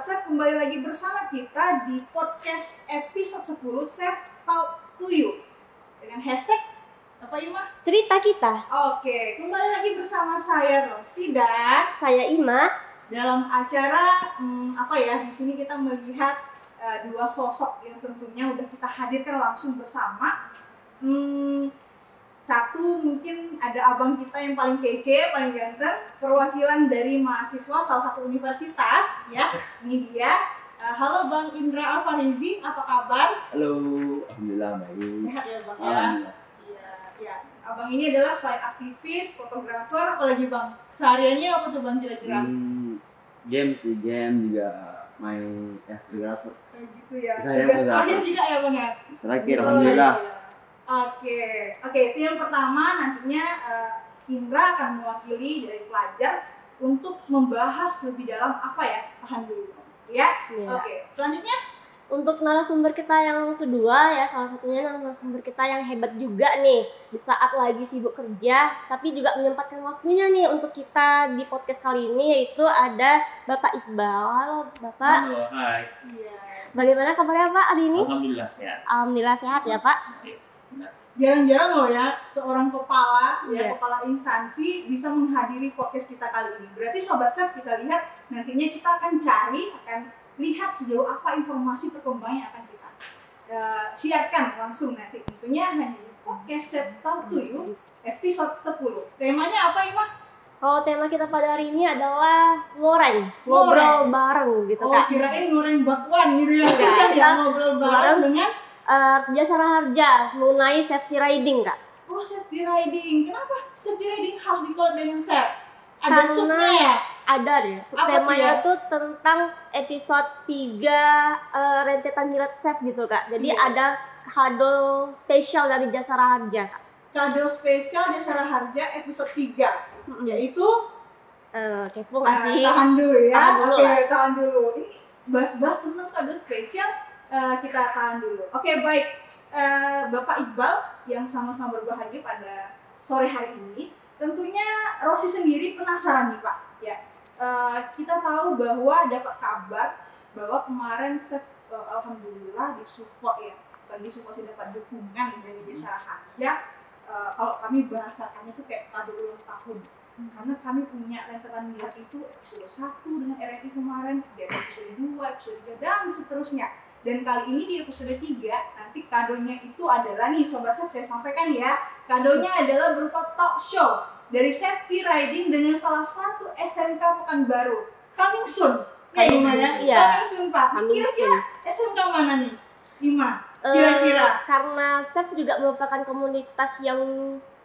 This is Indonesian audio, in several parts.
Sobat Chef, kembali lagi bersama kita di podcast episode 10 Chef Talk to You dengan hashtag apa Ima? Cerita kita. Oke, kembali lagi bersama saya Rosi dan Saya Ima. dalam acara di sini kita melihat dua sosok yang tentunya udah kita hadirkan langsung bersama. Satu mungkin ada abang kita yang paling kece, paling ganteng, perwakilan dari mahasiswa salah satu universitas ya. Ini dia. Halo Bang Indra Alfarizi, apa kabar? Halo, alhamdulillah baik. Sehat ya Bang ya? Alhamdulillah. Iya. Abang ini adalah selain aktivis, fotografer, apalagi Bang? Sehariannya apa tuh Bang kira-kira? Game juga main fotografer. Gitu ya. Saya Tugas terakhir juga ya Bang ya? Terakhir, alhamdulillah. Iya. Oke, itu yang pertama. Nantinya Indra akan mewakili dari pelajar untuk membahas lebih dalam tahan dulu ya. Oke, selanjutnya Untuk narasumber kita yang kedua ya, salah satunya narasumber kita yang hebat juga nih di saat lagi sibuk kerja, tapi juga menyempatkan waktunya nih untuk kita di podcast kali ini, yaitu ada Bapak Iqbal. Halo Bapak. Halo, hai. iya. Bagaimana kabarnya Pak hari ini? Alhamdulillah sehat. Alhamdulillah sehat ya Pak. Iya, benar. Jarang-jarang loh ya seorang kepala Iya. kepala instansi bisa menghadiri podcast kita kali ini. Berarti Sobat Chef, kita lihat nantinya kita akan lihat sejauh apa informasi perkembangan yang akan kita siarkan langsung nanti. Tentunya hanya di podcast Chef Talk to You episode 10. Temanya apa Ima? Kalau tema kita pada hari ini adalah ngobrol bareng gitu Kak. Kirain goreng bakwan gitu ya. Kita ngobrol bareng dengan Jasara harja mengenai safety riding Kak. safety riding. Kenapa safety riding harus dikelola dengan chef? Ada Karena subnya ya? Ada deh, Apa temanya tuh tuh tentang episode 3 rentetan Mirat Chef gitu Kak. Jadi Iya. ada kado spesial dari Jasara Harja Kak. Kado spesial Jasara Harja episode 3, yaitu Kepo nggak sih? tahan dulu ya. Tahan dulu Oke, lah. tahan dulu. Ini bahas-bahas tentang kado spesial, kita tahan dulu. Oke, baik. Bapak Iqbal yang sama-sama berbahagia pada sore hari ini, tentunya Rosi sendiri penasaran nih Pak. Ya, kita tahu bahwa dapat kabar bahwa kemarin Chef alhamdulillah disupport ya. Bagi support sih dapat dukungan dari Jasara Harja. Kalau kami bahasakannya itu kayak kado ulang tahun. Karena kami punya rentetan Mirat itu episode 1 dengan RRI kemarin, dan episode 2, episode 3, dan seterusnya. Dan kali ini di episode 3, nanti kadonya itu adalah nih Sobat Chef, saya sampaikan ya. Kadonya adalah berupa talk show dari safety riding dengan salah satu SMK Pekanbaru. Coming soon. Ya, Ima ya? Iya. Coming soon Pak. Coming Kira-kira SMK mana nih? Ima, kira-kira. Karena Chef juga merupakan komunitas yang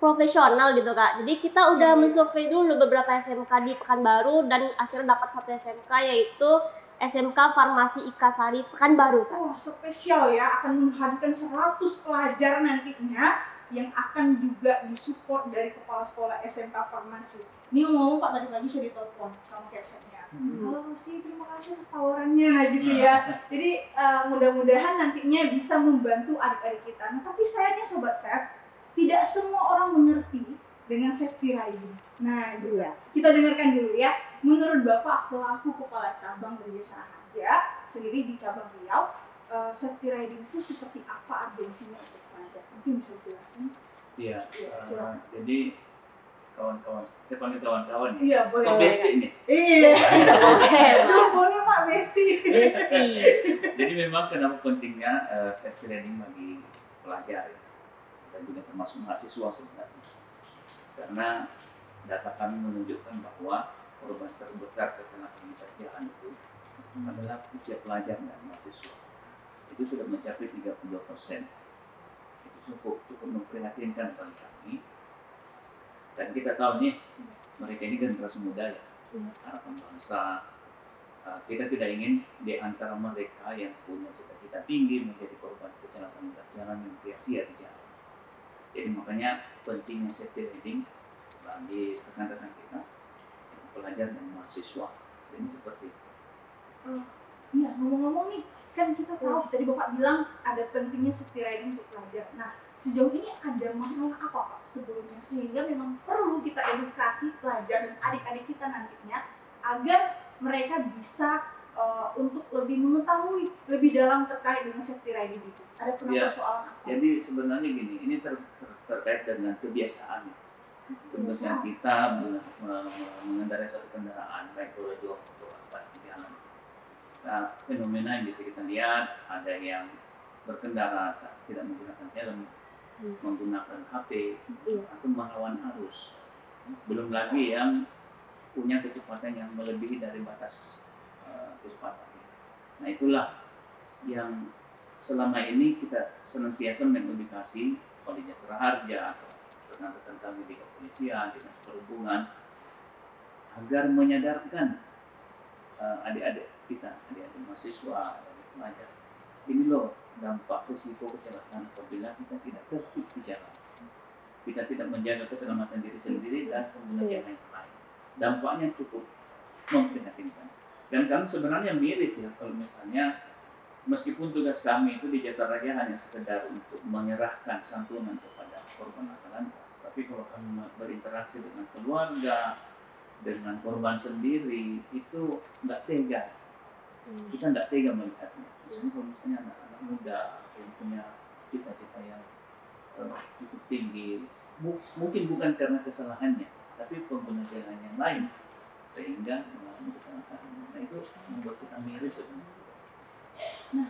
profesional gitu Kak. Jadi kita udah mensurvei dulu beberapa SMK di Pekanbaru dan akhirnya dapat satu SMK, yaitu SMK Farmasi Ikasari Pekanbaru Kak. Wah, spesial ya, akan menghadirkan 100 pelajar nantinya yang akan juga disupport dari kepala sekolah SMK Farmasi. Ini ngomong Pak, tadi pagi saya ditelepon sama captionnya. Halo sih, terima kasih atas tawarannya, nah gitu ya. Jadi mudah-mudahan nantinya bisa membantu adik-adik kita. Nah, tapi sayangnya Sobat Chef, tidak semua orang mengerti dengan safety riding. Nah, gitu. Iya. Kita dengarkan dulu ya. Menurut Bapak selaku kepala cabang dari Jasara Harja sendiri di cabang Riau, safety riding itu seperti apa urgensinya untuk pelajar? Mungkin bisa dijelaskan? Iya. Silakan. Jadi kawan-kawan, saya panggil kawan-kawan ya. Iya, boleh. Atau bestie ini. Iya. Oke, Boleh Pak, bestie. Jadi memang kenapa pentingnya safety riding bagi pelajar ya, dan juga termasuk mahasiswa sebenarnya. Karena data kami menunjukkan bahwa korban terbesar kecelakaan lintas jalan itu adalah usia pelajar dan mahasiswa. Itu sudah mencapai 32%. Itu cukup memprihatinkan bagi kami. Dan kita tahu nih, mereka ini generasi muda ya, harapan bangsa. Kita tidak ingin di antara mereka yang punya cita-cita tinggi menjadi korban kecelakaan lintas jalan yang sia-sia di jalan. Jadi makanya pentingnya safety riding bagi rekan-rekan kita, pelajar dan mahasiswa. Ini seperti itu. Iya, ngomong-ngomong nih, kan kita tahu tadi Bapak bilang ada pentingnya safety riding untuk pelajar. Nah, sejauh ini ada masalah apa Pak sebelumnya sehingga memang perlu kita edukasi pelajar dan adik-adik kita nantinya agar mereka bisa untuk lebih mengetahui lebih dalam terkait dengan safety riding itu? Ada pernah Ya. persoalan apa? Jadi sebenarnya gini, ini terkait dengan kebiasaan. Kebiasaan kita mengendarai suatu kendaraan, baik roda 2 atau apa di jalan. Nah, fenomena yang bisa kita lihat, ada yang berkendara tidak menggunakan helm, menggunakan HP, Iya. atau melawan arus. Belum lagi yang punya kecepatan yang melebihi dari batas kecepatan. Nah, itulah yang selama ini kita senantiasa mengedukasi oleh Jasara Harja atau rekan-rekan kami di kepolisian, dinas perhubungan, agar menyadarkan adik-adik kita, adik-adik mahasiswa, adik pelajar, ini loh dampak risiko kecelakaan apabila kita tidak tertib di jalan, kita tidak menjaga keselamatan diri sendiri dan pengguna jalan yang lain. Dampaknya cukup memprihatinkan. Dan kami sebenarnya miris ya kalau misalnya meskipun tugas kami itu di Jasa Raja hanya sekedar untuk menyerahkan santunan kepada korban laka lantas, tapi kalau kami berinteraksi dengan keluarga, dengan korban sendiri, itu nggak tega. Kita nggak tega melihatnya. Misalnya kalau misalnya anak-anak muda yang punya cita-cita yang cukup tinggi, mungkin bukan karena kesalahannya, tapi pengguna jalan yang lain, sehingga mengalami kecelakaan. Nah, itu membuat kita miris sebenarnya. Nah,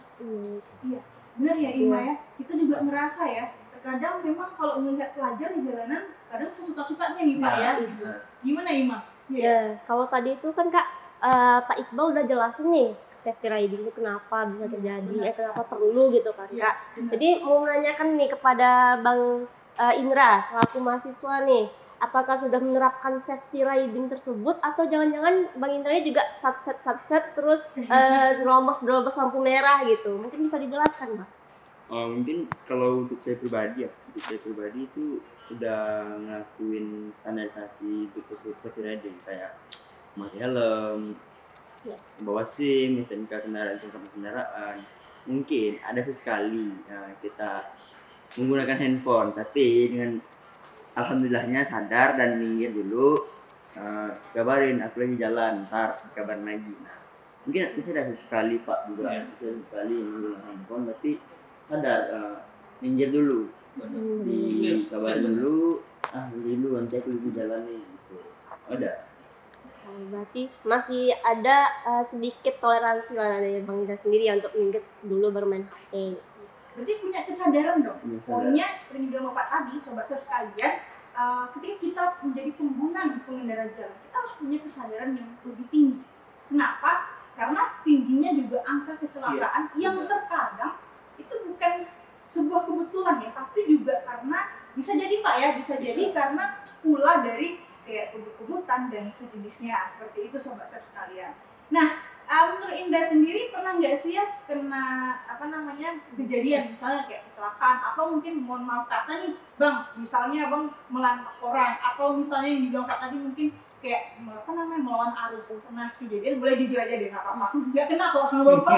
iya, benar ya Ima ya. Kita juga ngerasa ya, terkadang memang kalau melihat pelajar di jalanan, kadang sesuka-sukanya nih Pak ya. Gitu. Gimana Ima? Ya, kalau tadi itu kan Kak, Pak Iqbal udah jelasin nih safety riding itu kenapa bisa terjadi, kenapa perlu gitu kan Kak. Jadi mau menanyakan nih kepada Bang Indra selaku mahasiswa nih, apakah sudah menerapkan safety riding tersebut atau jangan-jangan Bang Indra juga satset terus nerobos lampu merah gitu? Mungkin bisa dijelaskan Bang. Mungkin kalau untuk saya pribadi itu udah ngelakuin standarisasi untuk safety riding kayak memakai helm, bawa SIM, STNK kendaraan. Mungkin ada sesekali kita menggunakan handphone, tapi dengan alhamdulillahnya sadar dan minggir dulu, kabarin aku lagi jalan, ntar kabarin lagi. Nah, mungkin bisa ada sesekali Pak juga, bisa sekali menggunakan handphone, tapi sadar minggir dulu, dikabarin dulu, nanti aku lagi jalan nih, gitu. Ada. Berarti masih ada sedikit toleransi lah dari Bang Indra sendiri ya untuk minggir dulu baru main HP. Berarti punya kesadaran dong. Pokoknya seperti yang Bapak tadi, sobat surf sekalian, ketika kita menjadi pengendara jalan, kita harus punya kesadaran yang lebih tinggi. Kenapa? Karena tingginya juga angka kecelakaan yang terkadang itu bukan sebuah kebetulan ya, tapi juga karena bisa jadi Pak ya, bisa jadi karena pula dari kayak kebut-kebutan dan sejenisnya, seperti itu sobat surf sekalian. Nah, menurut Indah sendiri pernah nggak sih ya kena kejadian misalnya kayak kecelakaan atau mungkin mohon maaf kata nih Bang, misalnya Bang melantak orang atau misalnya yang dibilang Kak tadi mungkin kayak melawan arus, pernah kejadian, boleh jujur aja deh nggak apa-apa, nggak kena kok sama Bapak.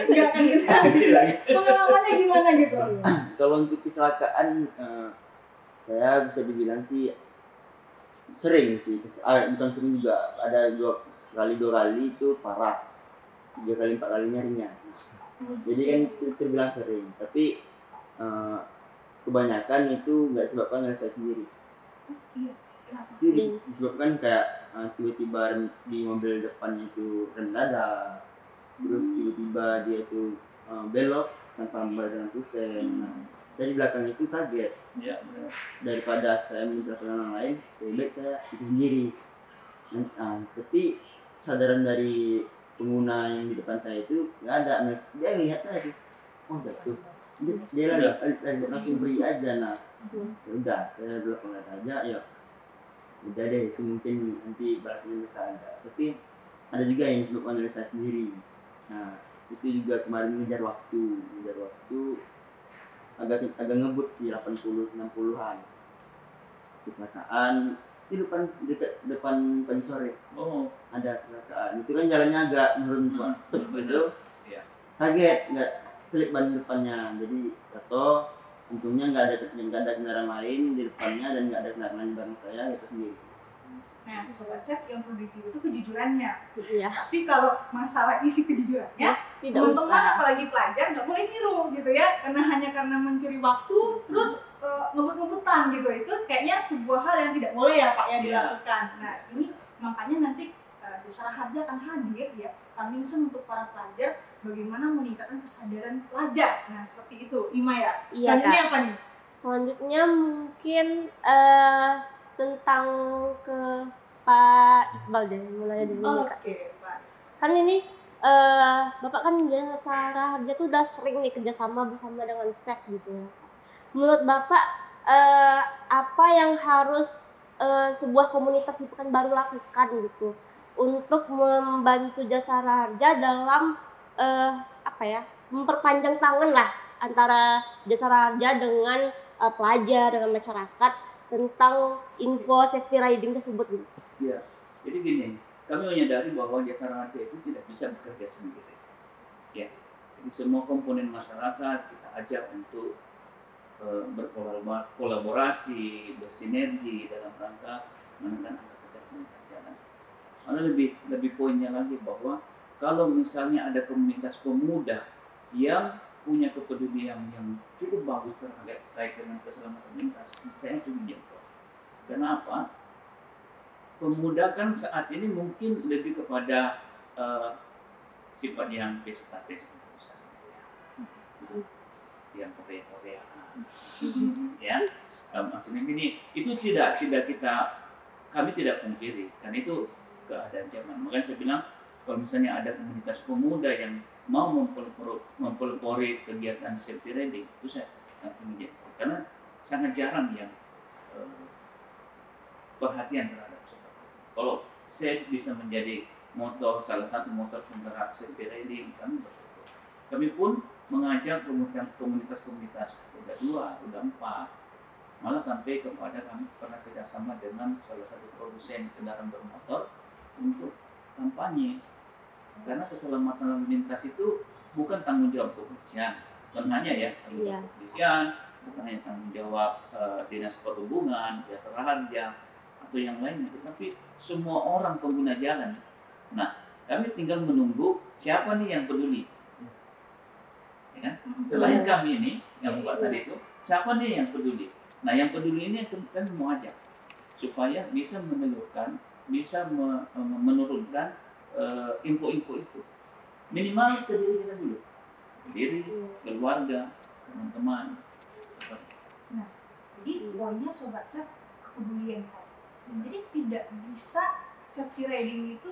Nggak akan kena. Pengalamannya gimana gitu? Kalau untuk kecelakaan saya bisa dibilang sih sering sih, bukan sering juga, ada dua kali itu parah, 3 kali 4 kalinya ringan. Jadi kan terbilang sering, tapi kebanyakan itu nggak disebabkan oleh saya sendiri. Itu disebabkan kayak tiba-tiba di mobil depannya itu rem dadak, terus tiba-tiba dia itu belok tanpa membayar kusen. Nah, saya di belakang itu kaget. Ya, benar. Daripada saya mencelakakan orang lain, lebih baik saya itu sendiri. Tapi kesadaran dari pengguna yang di depan saya itu nggak ada. Dia ngelihat saya tuh, jatuh. Dia langsung beri aja. Nah, ya udah, saya belakang aja. Ya, udah deh, itu mungkin nanti balasnya bisa ada. Tapi ada juga yang disebabkan oleh saya sendiri. Nah, itu juga kemarin ngejar waktu agak ngebut sih, 80-60an kecelakaan di depan pagi sore. Ada kecelakaan itu kan jalannya agak menurun Pak, gitu. Kaget, nggak selip ban depannya, jadi jatuh. Untungnya nggak ada kendaraan lain di depannya dan nggak ada kendaraan lain bareng saya, itu sendiri. Nah, sobat chef yang perlu ditiru itu kejujurannya. Iya. Tapi kalau masalah isi kejujurannya, Tidak teman-teman usah. apalagi pelajar nggak boleh niru gitu ya, karena mencuri waktu terus ngebut-ngebutan gitu, itu kayaknya sebuah hal yang tidak boleh ya Pak ya dilakukan. Nah ini makanya nanti Jasa Raharja akan hadir ya, coming soon untuk para pelajar, bagaimana meningkatkan kesadaran pelajar. Nah seperti itu, Ima ya. Iya, Selanjutnya Kak. apa nih? Selanjutnya mungkin tentang ke Pak Iqbal deh, mulai dari ini Kak. Oke Pak. Kan ini Bapak kan Jasa Raharja tuh udah sering nih kerjasama bersama dengan chef gitu ya. Menurut Bapak apa yang harus sebuah komunitas di Pekanbaru lakukan gitu untuk membantu Jasa Raharja dalam apa ya, memperpanjang tangan lah antara Jasa Raharja dengan pelajar, dengan masyarakat tentang info safety riding tersebut gitu. Iya, jadi gini, kami menyadari bahwa Jasa Raharja itu tidak bisa bekerja sendiri. Ya, jadi semua komponen masyarakat kita ajak untuk berkolaborasi, bersinergi dalam rangka menekan angka kecelakaan jalan. Karena lebih poinnya lagi bahwa kalau misalnya ada komunitas pemuda yang punya kepedulian yang cukup bagus terkait dengan keselamatan lintas, saya itu menjemput. Kenapa? Pemuda kan saat ini mungkin lebih kepada sifat yang pesta-pesta misalnya, yang Korea-Koreaan, ya. Maksudnya gini, itu tidak kami tidak pungkiri, karena itu keadaan zaman. Makanya saya bilang kalau misalnya ada komunitas pemuda yang mau mempelopori kegiatan safety riding, itu saya menjemput, karena sangat jarang yang perhatian terhadap seperti itu. Kalau safe bisa menjadi salah satu motor penggerak safety riding, kami bersyukur. Kami pun mengajak komunitas-komunitas udah 2, udah 4, malah sampai kepada kami pernah kerjasama dengan salah satu produsen kendaraan bermotor untuk kampanye. Karena keselamatan lalu lintas itu bukan tanggung jawab kepolisian, bukan hanya ya tanggung jawab kepolisian, bukan hanya tanggung jawab dinas perhubungan, Jasa Raharja atau yang lainnya, tetapi semua orang pengguna jalan. Nah, kami tinggal menunggu siapa nih yang peduli. Ya kan? Selain kami ini yang buat tadi itu, siapa nih yang peduli? Nah, yang peduli ini kami mau ajak supaya bisa menelurkan, bisa menurunkan info-info itu. Minimal ke diri kita dulu, ke diri, keluarga, teman-teman. Nah, jadi poinnya sobat chef kepedulian tadi. Jadi tidak bisa safety riding itu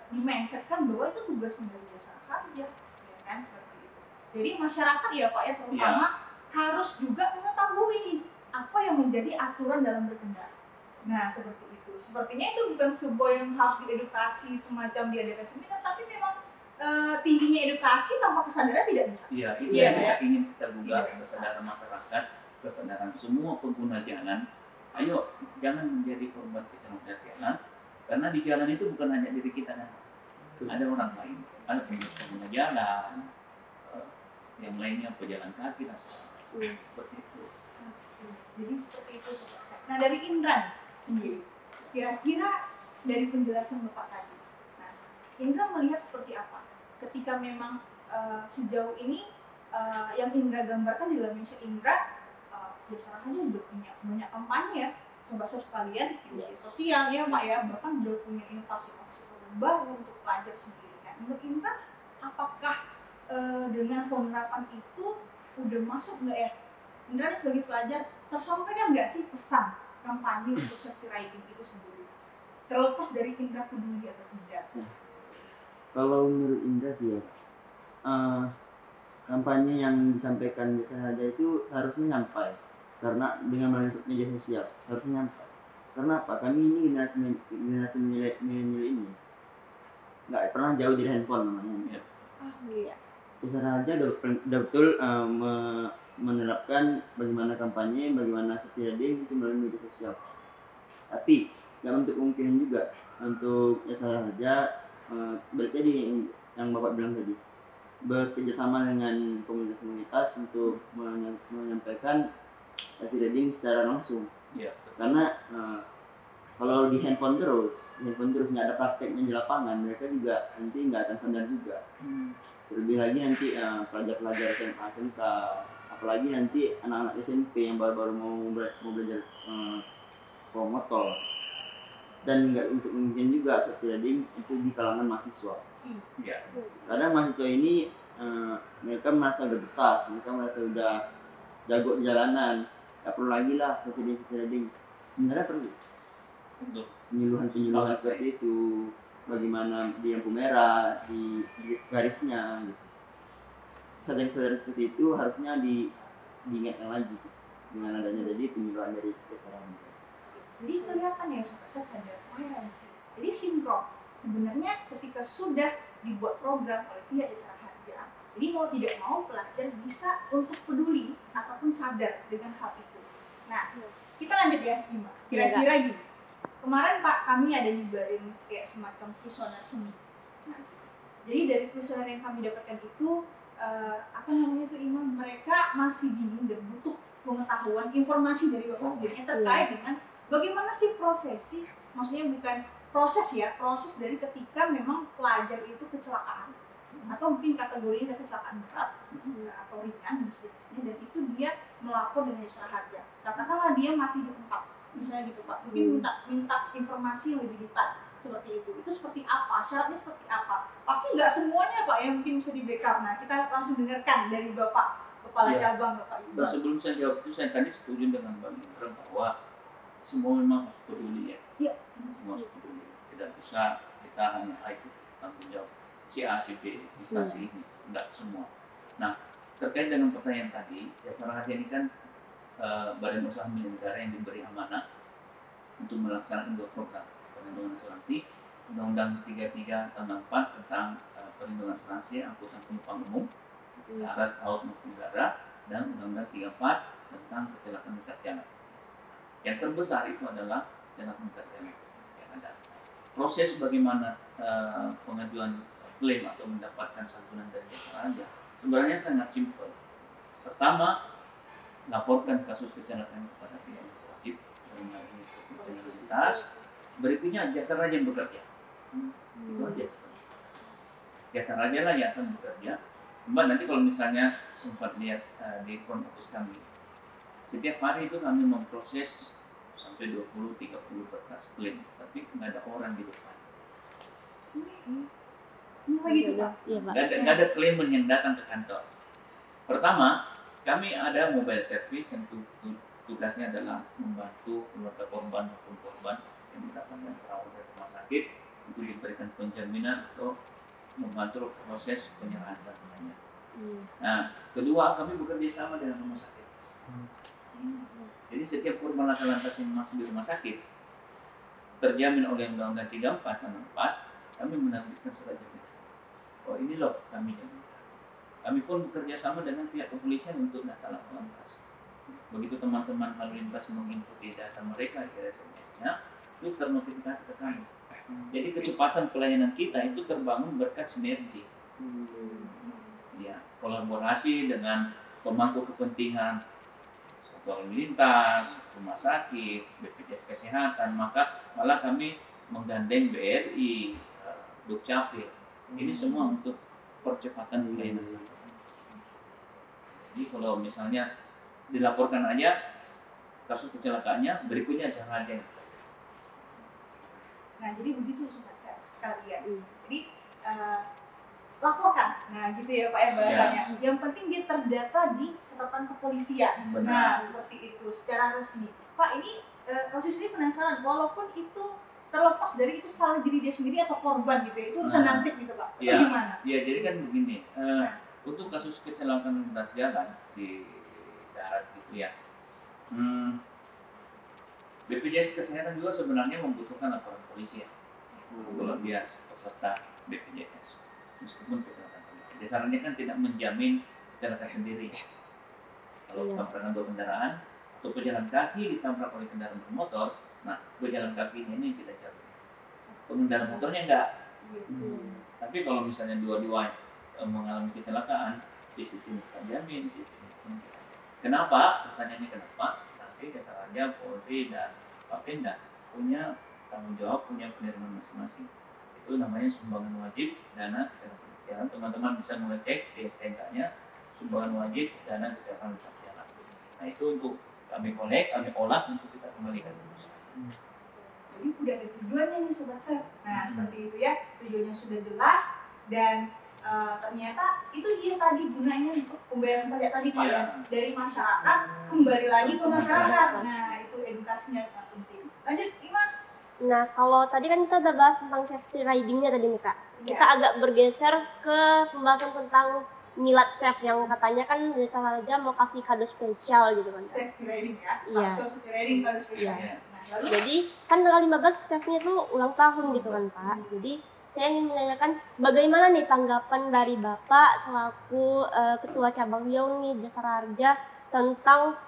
di-mindsetkan bahwa itu tugasnya dari Jasa Raharja, ya kan, seperti itu. Jadi masyarakat ya Pak ya terutama harus juga mengetahui apa yang menjadi aturan dalam berkendara. Nah seperti itu. Sepertinya itu bukan sebuah yang harus diedukasi semacam diadakan seminar, tapi memang tingginya edukasi tanpa kesadaran tidak bisa. Iya, itu yang kita ingin kita buka, kesadaran masyarakat, kesadaran semua pengguna jalan. Ayo jangan menjadi korban kecelakaan jalan, karena di jalan itu bukan hanya diri kita kan, ada orang lain, ada pengguna jalan, yang lainnya pejalan kaki dan seperti itu. Jadi seperti itu sobat chef. Nah dari Indra sendiri, kira-kira dari penjelasan Bapak tadi, nah Indra melihat seperti apa ketika memang sejauh ini yang Indra gambarkan di dalam misi Indra, Jasa Raharja udah punya banyak kampanye ya, sobat chef sekalian, di media sosial ya Pak ya, bahkan udah punya inovasi-inovasi baru untuk pelajar sendiri. Nah, menurut Indra, apakah dengan penerapan itu udah masuk nggak ya? Indra sebagai pelajar tersampaikan nggak sih pesan kampanye untuk safety riding itu sendiri? Terlepas dari Indra peduli atau tidak? Kalau menurut Indra sih ya, kampanye yang disampaikan Jasa Raharja itu seharusnya nyampai, karena dengan media sosial seharusnya nyampai. Karena apa? Kami ini generasi milenial ini nggak pernah jauh dari handphone namanya. Jasa Raharja udah betul menerapkan bagaimana kampanye, bagaimana safety riding itu melalui media sosial. Tapi nggak untuk kemungkinan juga untuk Jasa Raharja berarti yang Bapak bilang tadi, bekerjasama dengan komunitas-komunitas untuk menyampaikan safety riding secara langsung. Ya. Karena kalau di handphone terus nggak ada prakteknya di lapangan, mereka juga nanti nggak akan sadar juga. Terlebih lagi nanti pelajar-pelajar SMA, SMK, apalagi nanti anak-anak SMP yang baru-baru mau belajar motor. Dan nggak untuk mungkin juga safety riding itu di kalangan mahasiswa. Iya. Kadang mahasiswa ini mereka merasa udah besar, mereka merasa udah jago di jalanan, nggak perlu lagi lah safety riding. Sebenarnya perlu penyuluhan seperti itu, bagaimana di lampu merah, di garisnya gitu. Sadar seperti itu harusnya diingatkan lagi dengan adanya tadi penyuluhan dari perusahaan. Jadi kelihatan ya sobat chat ada koherensi. Jadi sinkron. Sebenarnya ketika sudah dibuat program oleh pihak jasa harja, jadi mau tidak mau pelajar bisa untuk peduli ataupun sadar dengan hal itu. Nah, kita lanjut ya, Ima. Kira-kira gini. Kemarin Pak, kami ada nyebarin kayak semacam kuesioner seni. Nah, jadi dari kuesioner yang kami dapatkan itu, Ima, mereka masih bingung dan butuh pengetahuan, informasi dari Bapak sendiri terkait dengan bagaimana sih prosesi, maksudnya bukan proses ya, proses dari ketika memang pelajar itu kecelakaan atau mungkin kategorinya kecelakaan berat atau ringan dan seterusnya, dan itu dia melapor dengan jasa harja. Katakanlah dia mati di tempat, misalnya gitu Pak, mungkin minta informasi yang lebih detail seperti itu seperti apa, syaratnya seperti apa. Pasti nggak semuanya Pak yang mungkin bisa di backup. Nah, kita langsung dengarkan dari Bapak Kepala Cabang, Bapak Iqbal. Sebelum saya jawab itu, saya tadi setuju dengan Bang Indra bahwa semua memang harus peduli ya. Iya. Semua harus peduli. Tidak bisa kita hanya ikut tanggung jawab si A, si B, instansi ini. Enggak semua. Nah, terkait dengan pertanyaan tadi, jasa harja ini kan badan usaha milik negara yang diberi amanah untuk melaksanakan dua program perlindungan asuransi, Undang-Undang 33 tahun 64 tentang perlindungan asuransi angkutan penumpang umum, darat, laut maupun udara, dan Undang-Undang 34 tentang kecelakaan kerja. Yang terbesar itu adalah kecelakaan kerja yang ada. Proses bagaimana pengajuan klaim atau mendapatkan santunan dari jasa harja sebenarnya sangat simpel. Pertama, laporkan kasus kecelakaan kepada pihak yang wajib dalam hal ini profesionalitas. Berikutnya jasa raja yang bekerja. Itu aja sebenarnya. Jasa raja lah yang akan bekerja. Mbak, nanti kalau misalnya sempat lihat di front office kami, setiap hari itu kami memproses sampai 20-30 berkas klaim, tapi nggak ada orang di depan. Gitu Pak? Iya, Pak. Nggak ada klaiman yang datang ke kantor. Pertama, kami ada mobile service yang tugasnya adalah membantu keluarga korban maupun korban yang mendapatkan perawatan dari rumah sakit untuk diberikan penjaminan atau membantu proses penyerahan santunannya. Nah, kedua, kami bekerja sama dengan rumah sakit. Jadi setiap korban laka lantas yang masuk di rumah sakit terjamin oleh Undang-Undang 34 dan 4, kami menerbitkan surat jaminan. Oh, ini loh kami jaminkan. Kami pun bekerja sama dengan pihak kepolisian untuk data laka lantas. Begitu teman-teman lalu lintas mengikuti data mereka di SMS-nya, itu ternotifikasi ke kami. Jadi kecepatan pelayanan kita itu terbangun berkat sinergi. Ya, kolaborasi dengan pemangku kepentingan lalu lintas, rumah sakit, BPJS Kesehatan, maka malah kami menggandeng BRI, Dukcapil. Ini semua untuk percepatan pelayanan. Jadi kalau misalnya dilaporkan aja kasus kecelakaannya, berikutnya jangan ada. Nah, jadi begitu sobat sekalian. Jadi laporkan. Nah, gitu ya Pak ya bahasanya. Yang penting dia terdata di catatan kepolisian. Benar. Nah, seperti itu secara resmi. Pak, ini proses ini penasaran, walaupun itu terlepas dari itu salah diri dia sendiri atau korban gitu ya, itu urusan nanti gitu Pak. Itu gimana? Iya, jadi kan begini. Untuk kasus kecelakaan lintas jalan di darat gitu ya. BPJS Kesehatan juga sebenarnya membutuhkan laporan polisi ya. Kalau dia peserta BPJS, meskipun kecelakaan terjadi. Dasarnya kan tidak menjamin kecelakaan sendiri. Kalau tabrakan dua kendaraan atau pejalan kaki ditabrak oleh kendaraan bermotor, nah pejalan kakinya ini yang kita jamin. Pengendara motornya enggak. Tapi kalau misalnya dua-dua mengalami kecelakaan, sisi sini kita jamin, sisi sini. Kenapa? Pertanyaannya kenapa? Sanksi jasa raja, Polri dan Bapenda punya tanggung jawab, punya penerimaan masing-masing. Itu namanya sumbangan wajib dana kecelakaan berjalan. Teman-teman bisa mengecek di STNK-nya sumbangan wajib dana kecelakaan berjalan. Nah itu untuk kami collect, kami olah untuk kita kembalikan ke perusahaan. Jadi udah ada tujuannya nih Sobat Chef. Nah seperti itu ya, tujuannya sudah jelas dan ternyata itu dia tadi gunanya untuk pembayaran pajak tadi Pak ya, dari masyarakat kembali lagi ke masyarakat. Nah itu edukasinya sangat penting. Lanjut Iman. Nah, kalau tadi kan kita udah bahas tentang safety riding-nya tadi nih Kak. Ya. Kita agak bergeser ke pembahasan tentang Milad Chef yang katanya kan Jasa Raja mau kasih kado spesial gitu kan. Safety riding ya. Iya. Safety riding kado spesial. Iya. Nah, lalu Jadi kan tanggal 15 chefnya tuh ulang tahun gitu kan Pak. Jadi saya ingin menanyakan bagaimana nih tanggapan dari Bapak selaku Ketua Cabang Riau nih Jasa Raja tentang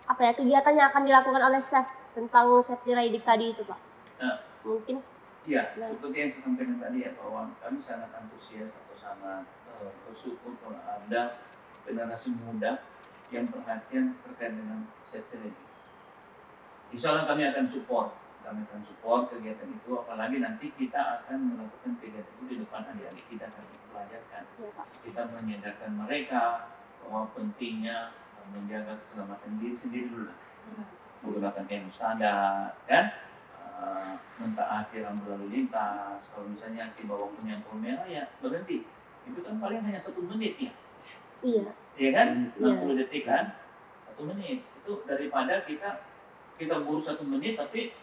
kegiatan yang akan dilakukan oleh chef tentang safety riding tadi itu Pak. Nah, Mungkin ya, seperti yang saya sampaikan tadi ya, bahwa kami sangat antusias atau sangat bersyukur kalau ada generasi muda yang perhatian terkait dengan safety riding. Insya Allah kami akan support kegiatan itu, apalagi nanti kita akan melakukan kegiatan itu di depan adik-adik kita akan pelajarkan. Kita menyadarkan mereka bahwa pentingnya menjaga keselamatan diri sendiri dulu, menggunakan helm standar, kan? Mentaati rambu lalu lintas. Kalau misalnya di bawah penyangkut merah ya berhenti. Itu kan paling hanya 1 menit ya. iya. Iya kan? Iya. 60 detik kan? 1 menit. Itu daripada kita buru 1 menit tapi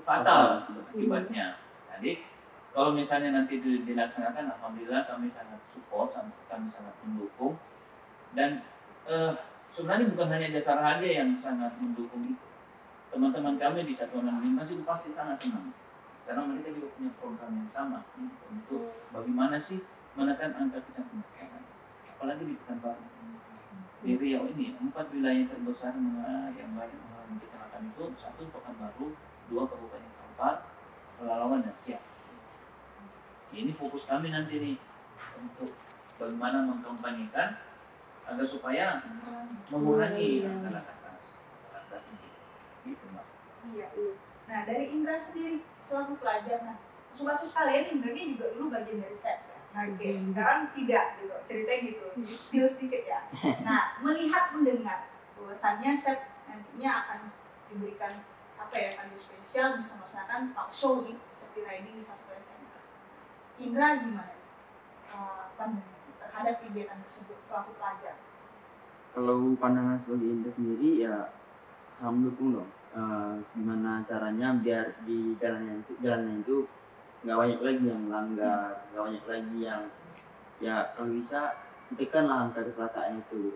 fatal akibatnya. Jadi kalau misalnya nanti dilaksanakan, alhamdulillah kami sangat support, kami sangat mendukung. Dan sebenarnya bukan hanya Jasa Raja yang sangat mendukung itu. Teman-teman kami di Satuan Lalu Lintas itu pasti sangat senang. Karena mereka juga punya program yang sama untuk bagaimana sih menekan angka kecelakaan. Apalagi di Pekanbaru. Di Riau ini 4 wilayah terbesar yang banyak mengalami kecelakaan itu 1 Pekanbaru, 2 Kabupaten Kampar, Pelalawan dan Siak. Ini fokus kami nanti nih untuk bagaimana mengkampanyekan agar supaya mengurangi angka lantas ini. Gitu, Mbak. Iya. Nah dari Indra sendiri selaku pelajar, nah sobat-sobat sekalian Indra ini juga dulu bagian dari chef ya. Nah, oke, sekarang tidak gitu, ceritanya gitu, spill sedikit ya. Nah melihat mendengar bahwasannya chef nantinya akan diberikan kado spesial bisa melaksanakan talk show di safety riding di salah satu SMK. Indra gimana terhadap kegiatan tersebut selaku pelajar? Kalau pandangan sebagai Indra sendiri ya sangat mendukung dong. Gimana caranya biar di jalannya itu nggak banyak lagi yang melanggar, nggak banyak lagi yang ya kalau bisa tekanlah angka kecelakaan itu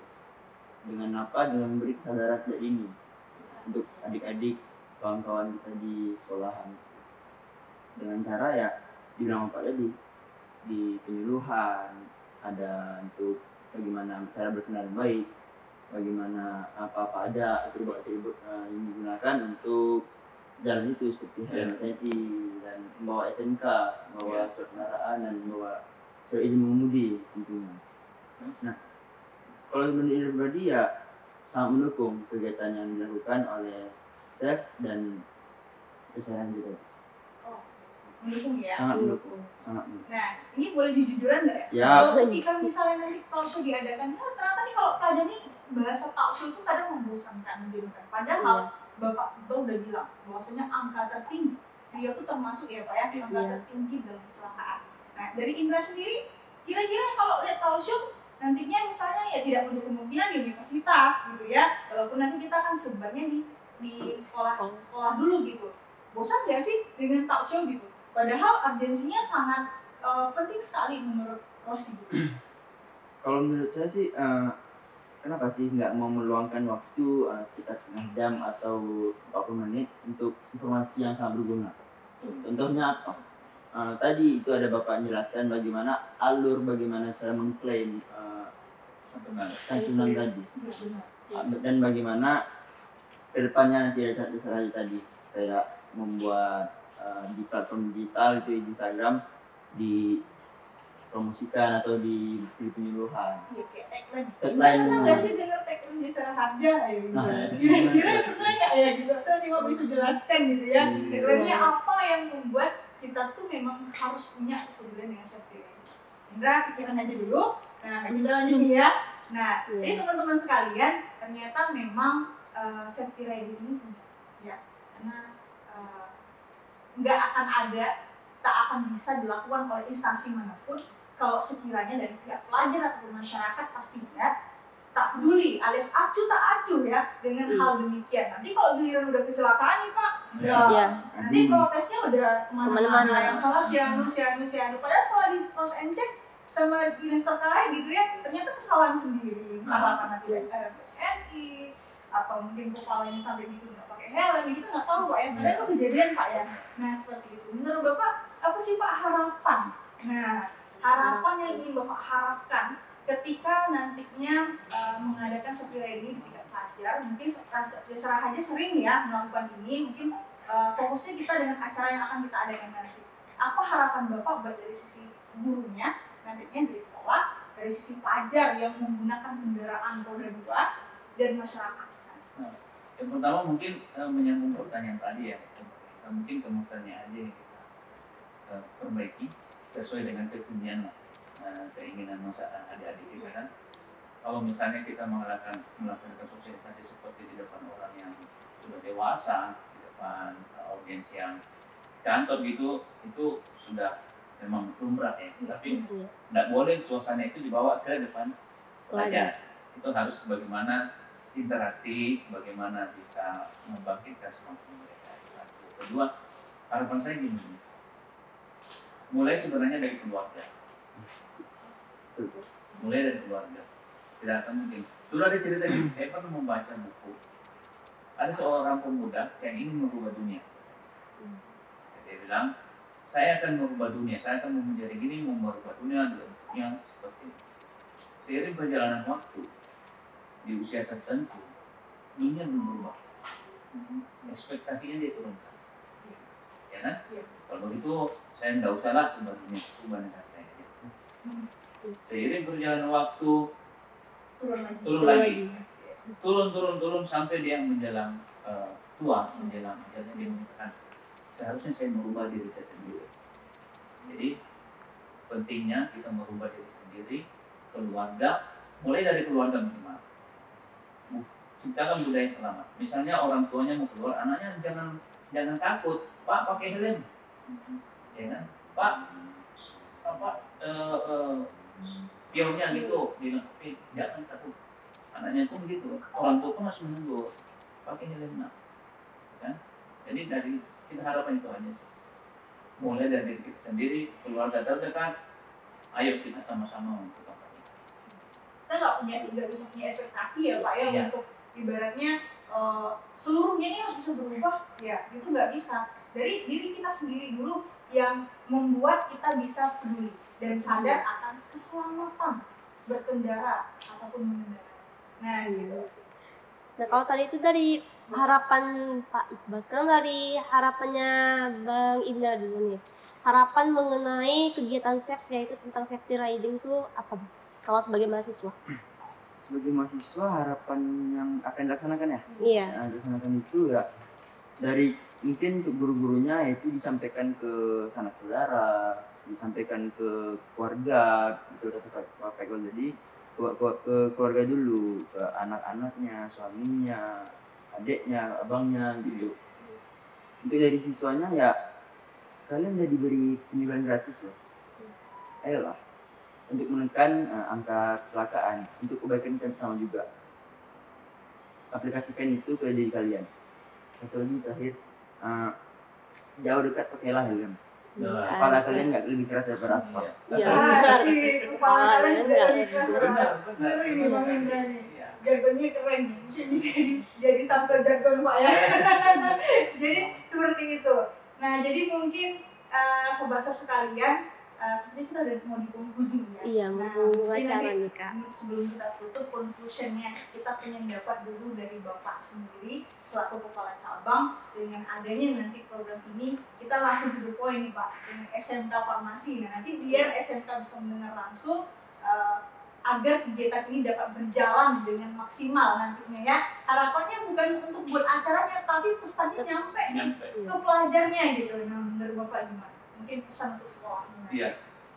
dengan memberi kesadaran sejak dini untuk adik-adik kawan-kawan kita di sekolahan dengan cara ya dibilang apa tadi di penyuluhan, ada untuk bagaimana cara berkendara baik, bagaimana apa ada atribut-atribut yang digunakan untuk jalan itu seperti helm TNI dan membawa SNK, membawa surat kendaraan dan membawa surat izin mengemudi tentunya. Nah, kalau menurut pribadi ya sangat mendukung kegiatan yang dilakukan oleh chef dan pesanan juga. Oh, mendukung ya? Sangat mendukung. Nah, ini boleh jujur-jujuran nggak ya? Siap. Kalau ketika misalnya nanti talkshow diadakan, ternyata nih kalau pelajar nih bahasa talkshow itu kadang membosankan, menjenuhkan. Padahal Bapak udah bilang bahwasanya angka tertinggi Riau itu termasuk ya Pak ya, angka tertinggi dalam kecelakaan. Nah, dari Indra sendiri, kira-kira kalau lihat talkshow nantinya misalnya ya tidak menutup kemungkinan di universitas gitu ya, walaupun nanti kita akan sebenarnya di sekolah dulu gitu. Bosan nggak sih dengan talkshow gitu? Padahal urgensinya sangat penting sekali menurut Rosi gitu. Kalau menurut saya sih kenapa sih nggak mau meluangkan waktu sekitar setengah jam atau 40 menit untuk informasi yang sangat berguna. Contohnya apa? Tadi itu ada Bapak menjelaskan bagaimana bagaimana cara mengklaim santunan tadi. Dan bagaimana kedepannya nanti ada cara tadi kayak membuat di platform digital itu di Instagram dipromosikan atau di penyuluhan. Iya, kayak tagline. Tagline. Pernah nggak sih dengar tagline Jasara Harja ya gitu? Nah, Kira-kira pernah nggak ya gitu? Atau Nima bisa jelaskan gitu ya? Tagline-nya apa yang membuat kita tuh memang harus punya kepedulian dengan safety riding? Indra, pikiran aja dulu. Nah, kita lanjut nih ya. Nah, ini teman-teman sekalian, ternyata memang safety riding ini penting ya, karena nggak akan ada, tak akan bisa dilakukan oleh instansi manapun kalau sekiranya dari pihak pelajar ataupun masyarakat pastinya tak peduli alias acuh tak acuh ya dengan hal demikian. Nanti kalau giliran udah kecelakaan nih Pak, nanti protesnya udah kemana-mana. Yang salah sianu. Padahal setelah di cross and check sama dinas terkait gitu ya, ternyata kesalahan sendiri. Apa karena tidak ada PSNI atau mungkin kepalanya sampai gitu nggak pakai helm, kita nggak tahu Pak ya. Padahal itu kejadian Pak ya. Nah seperti itu. Menurut Bapak apa sih Pak harapan? Nah harapan yang ingin Bapak harapkan ketika nantinya mengadakan safety riding di tingkat pelajar, mungkin Jasara Harja sering ya melakukan ini, mungkin fokusnya kita dengan acara yang akan kita adakan nanti. Apa harapan Bapak baik dari sisi gurunya, nantinya dari sekolah, dari sisi pelajar yang menggunakan kendaraan roda 2 dan masyarakat? Nah, yang pertama mungkin menyambung pertanyaan tadi ya, mungkin kemasannya aja yang kita perbaiki sesuai dengan kekinian keinginan masa adik-adik kita kan. Kalau misalnya kita melaksanakan sosialisasi seperti di depan orang yang sudah dewasa, di depan audiens yang kantor gitu, itu sudah memang lumrah ya. Tapi tidak boleh suasana itu dibawa ke depan pelajar. Itu harus bagaimana interaktif, bagaimana bisa membangkitkan semangat mereka. Kedua, harapan saya gini, mulai sebenarnya dari keluarga. Mulai dari keluarga. Tidak akan mungkin. Dulu ada cerita gini, saya pernah membaca buku. Ada seorang pemuda yang ingin merubah dunia. Dia bilang, saya akan merubah dunia, saya akan menjadi gini, mau merubah dunia yang seperti ini. Seiring perjalanan waktu, di usia tertentu, dunia belum berubah. Ekspektasinya dia turunkan. Ya kan? Kalau begitu, saya tidak usahlah ubah dunia, ubah negara saya. Seiring perjalanan waktu, turun lagi. Turun sampai dia menjelang tua, menjelang dia mengatakan, seharusnya saya merubah diri saya sendiri. Jadi, pentingnya kita merubah diri sendiri, keluarga, mulai dari keluarga minimal. Ciptakan budaya yang selamat. Misalnya orang tuanya mau keluar, anaknya jangan takut, Pak pakai helm, ya kan? Pak, spionnya gitu, tapi jangan takut. Anaknya pun gitu, orang tua pun harus menunggu, pakai helm nak, kan? Jadi dari kita harapan itu aja. Mulai dari diri kita sendiri, keluarga terdekat, ayo kita sama-sama untuk apa ini. Kita nggak bisa punya ekspektasi ya Pak ya untuk ibaratnya seluruhnya ini harus bisa berubah ya, itu nggak bisa. Dari diri kita sendiri dulu yang membuat kita bisa peduli dan sadar akan keselamatan berkendara ataupun mengendara. Nah gitu. Nah kalau tadi itu dari harapan Pak Iqbal, sekarang dari harapannya Bang Indra dulu nih. Harapan mengenai kegiatan safety, yaitu tentang safety riding itu apa kalau sebagai mahasiswa? Sebagai mahasiswa, harapan yang akan dilaksanakan ya? Iya. Yang dilaksanakan itu ya dari mungkin untuk guru-gurunya itu disampaikan ke sanak saudara, disampaikan ke keluarga, itu Pak Iqbal. Jadi ke keluarga dulu, ke anak-anaknya, suaminya, adiknya, abangnya gitu. Untuk dari siswanya ya kalian udah diberi penyuluhan gratis loh. Ayolah untuk menekan angka kecelakaan, untuk kebaikan kita bersama juga. Aplikasikan itu ke diri kalian. Satu lagi terakhir, jauh dekat pakailah helm. Kepala kalian nggak lebih keras daripada aspal. Asik, kepala kalian juga lebih keras daripada aspal. Ini Bang Indra nih, jargonnya keren nih. Bisa jadi sampel jargon Pak ya. Jadi seperti itu. Nah jadi mungkin sobat-sobat sekalian, seperti kita udah mau di penghujung ya. Iya, mumpung mungkin acara nanti nih Kak. sebelum kita tutup conclusionnya, kita pengen dapat dulu dari Bapak sendiri selaku kepala cabang. Dengan adanya nanti program ini, kita langsung to the point nih Pak, dengan SMK Farmasi. Nah nanti biar SMK bisa mendengar langsung agar kegiatan ini dapat berjalan dengan maksimal nantinya ya. Harapannya bukan untuk buat acaranya, tapi pesannya nyampe ke pelajarnya gitu. Nah menurut Bapak gimana? Mungkin pesan untuk sekolahnya. Iya,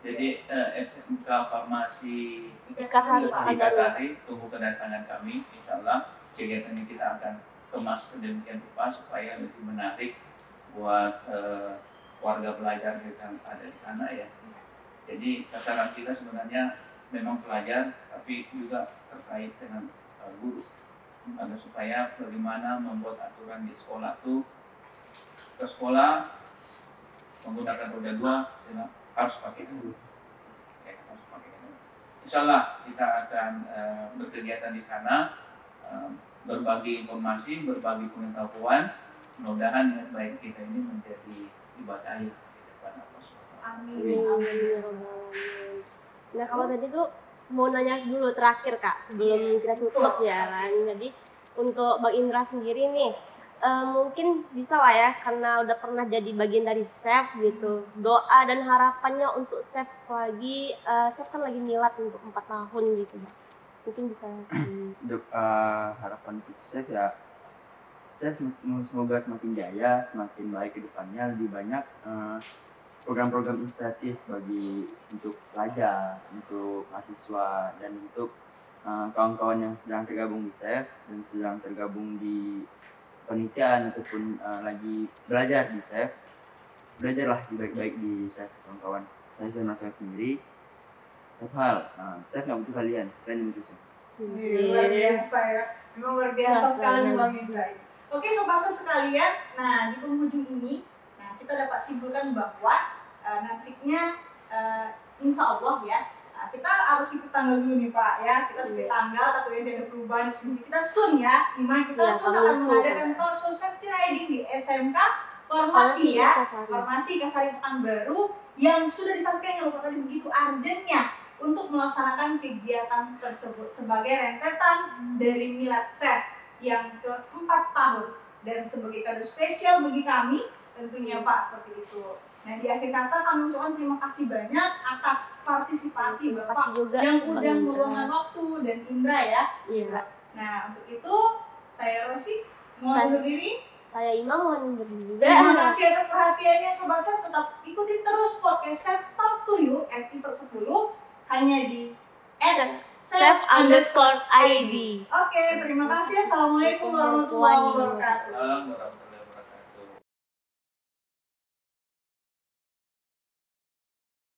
jadi SMK Farmasi Ikasari tunggu kedatangan kami, insya Allah kegiatan ini kita akan kemas sedemikian rupa supaya lebih menarik buat warga pelajar yang ada di sana ya. Jadi sasaran kita sebenarnya memang pelajar, tapi juga terkait dengan guru, agar supaya bagaimana membuat aturan di sekolah itu ke sekolah menggunakan roda 2 dengan harus pakai helm. Insya Allah kita akan berkegiatan di sana, berbagi informasi, berbagi pengetahuan. Mudah-mudahan niat baik kita ini menjadi ibadah di depan Allah SWT. Amin. Nah kalau tadi tuh mau nanya dulu terakhir Kak sebelum kita tutup ya kan. Jadi untuk Bang Indra sendiri nih, mungkin bisa lah ya karena udah pernah jadi bagian dari SEF gitu, doa dan harapannya untuk SEF selagi SEF kan lagi milat untuk 4 tahun gitu Bang, mungkin bisa Untuk harapan untuk SEF ya, SEF semoga semakin jaya, semakin baik ke depannya, lebih banyak program-program inspiratif bagi untuk pelajar, untuk mahasiswa, dan untuk kawan-kawan yang sedang tergabung di SEF dan sedang tergabung di penelitian ataupun lagi belajar di SEF. Belajarlah baik-baik di SEF kawan-kawan. Saya sudah merasakan sendiri satu hal, SEF nggak butuh kalian yang butuh SEF. Luar biasa ya, memang luar biasa sekali Bang Indra. Oke sobat-sobat sekalian, nah di penghujung ini kita dapat simpulkan bahwa nantinya insya Allah ya, kita harus ikut tanggal dulu nih Pak ya, kita ikut tanggal takutnya ada perubahan di sini. Kita soon ya, dimana kita soon akan mengadakan talk show safety riding di SMK Farmasi ya, Farmasi Ikasari Pekanbaru, yang sudah disampaikan yang Bapak tadi begitu urgentnya untuk melaksanakan kegiatan tersebut sebagai rentetan dari Milad SEF yang ke-4 tahun dan sebagai kado spesial bagi kami tentunya Pak seperti itu. Nah di akhir kata kami ucapkan terima kasih banyak atas partisipasi Bapak juga yang udah meluangkan waktu dan Indra ya. Iya. Nah untuk itu saya Rosi mohon undur diri. Saya Ima mohon undur diri juga. Terima kasih atas perhatiannya Sobat SEF, tetap ikuti terus podcast SEF Talk to You episode 10 hanya di @SEF_ID. Oke, terima kasih. Assalamualaikum warahmatullahi wabarakatuh.